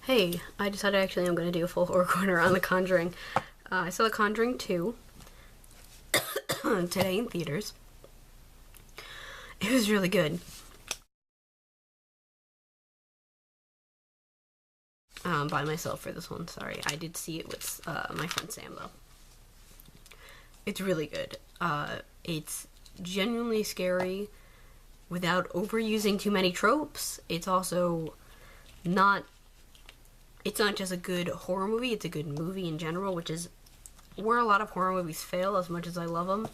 Hey, I decided actually I'm going to do a full horror corner on The Conjuring. I saw The Conjuring 2 today in theaters. It was really good. By myself for this one, sorry. I did see it with my friend Sam, though. It's really good. It's genuinely scary without overusing too many tropes. It's also not... It's not just a good horror movie, it's a good movie in general, which is where a lot of horror movies fail, as much as I love them.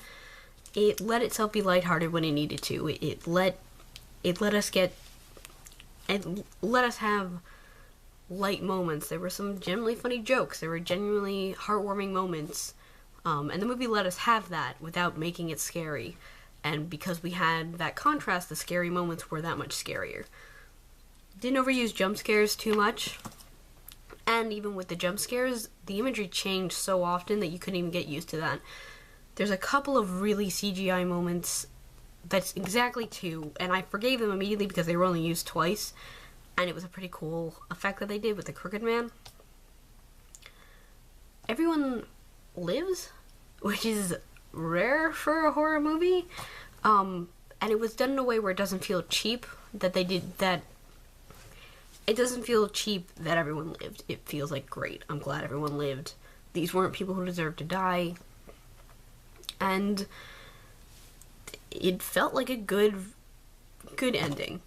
It let itself be lighthearted when it needed to. It let us have light moments. There were some genuinely funny jokes. There were genuinely heartwarming moments. And the movie let us have that without making it scary. And because we had that contrast, the scary moments were that much scarier. Didn't overuse jump scares too much. And even with the jump scares, the imagery changed so often that you couldn't even get used to that. There's a couple of really CGI moments, that's exactly two, and I forgave them immediately because they were only used twice, and it was a pretty cool effect that they did with the Crooked Man. Everyone lives, which is rare for a horror movie, and it was done in a way where it doesn't feel cheap, it doesn't feel cheap that everyone lived. It feels like, great, I'm glad everyone lived. These weren't people who deserved to die. And it felt like a good ending.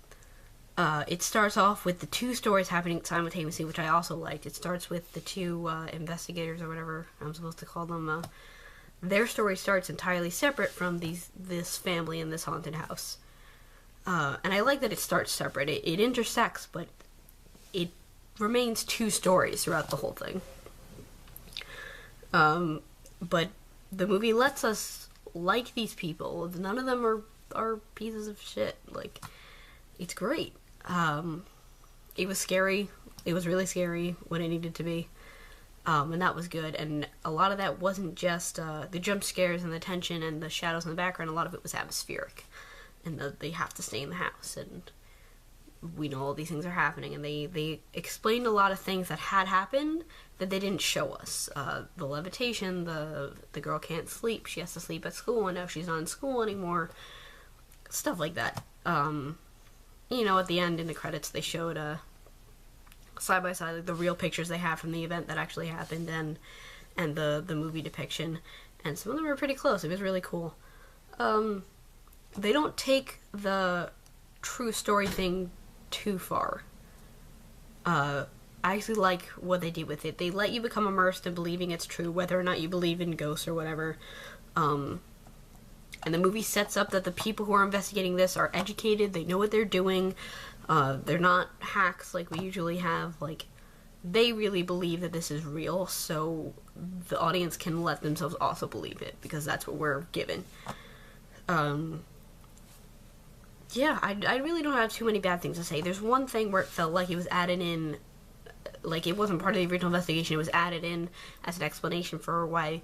It starts off with the two stories happening simultaneously, which I also liked. It starts with the two investigators, or whatever I'm supposed to call them. Their story starts entirely separate from this family in this haunted house. And I like that it starts separate. It intersects, but it remains two stories throughout the whole thing. But the movie lets us like these people. None of them are pieces of shit. Like, it's great. It was scary. It was really scary when it needed to be. And that was good. And a lot of that wasn't just the jump scares and the tension and the shadows in the background. A lot of it was atmospheric. And they have to stay in the house, and we know all these things are happening, and they explained a lot of things that had happened that they didn't show us. The levitation, the girl can't sleep, she has to sleep at school, and now she's not in school anymore. Stuff like that. At the end, in the credits, they showed side by side, like, the real pictures they have from the event that actually happened, and the movie depiction, and some of them were pretty close. It was really cool. They don't take the true story thing too far. I actually like what they did with it. They let you become immersed in believing it's true, whether or not you believe in ghosts or whatever. And the movie sets up that the people who are investigating this are educated, they know what they're doing, they're not hacks like we usually have. Like, they really believe that this is real, so the audience can let themselves also believe it, because that's what we're given. Yeah, I really don't have too many bad things to say. There's one thing where it felt like it was added in, like it wasn't part of the original investigation, it was added in as an explanation for why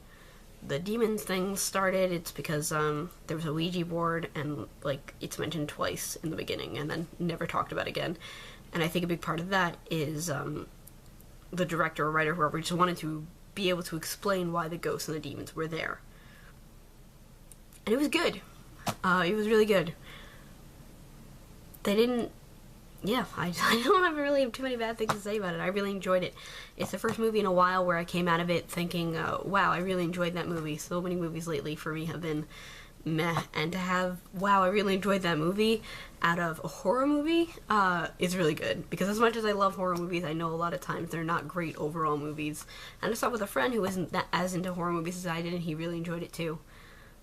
the demons thing started. It's because there was a Ouija board, and like it's mentioned twice in the beginning and then never talked about again. And I think a big part of that is the director or writer, whoever, just wanted to be able to explain why the ghosts and the demons were there. And it was good. It was really good. They didn't... Yeah, I don't have really too many bad things to say about it. I really enjoyed it. It's the first movie in a while where I came out of it thinking, wow, I really enjoyed that movie. So many movies lately for me have been meh. And to have, wow, I really enjoyed that movie out of a horror movie is really good. Because as much as I love horror movies, I know a lot of times they're not great overall movies. And I saw it with a friend who isn't that as into horror movies as I did, and he really enjoyed it too.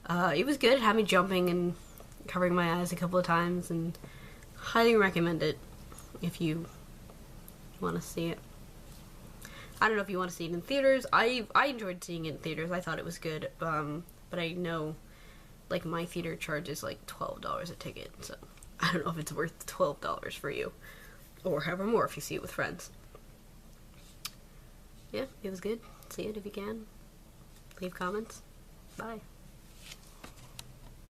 It was good. It had me jumping and covering my eyes a couple of times, and highly recommend it if you want to see it. I don't know if you want to see it in theaters. I enjoyed seeing it in theaters. I thought it was good, but I know, like, my theater charges like $12 a ticket, so I don't know if it's worth $12 for you, or however more if you see it with friends. Yeah, it was good. See it if you can. Leave comments. Bye.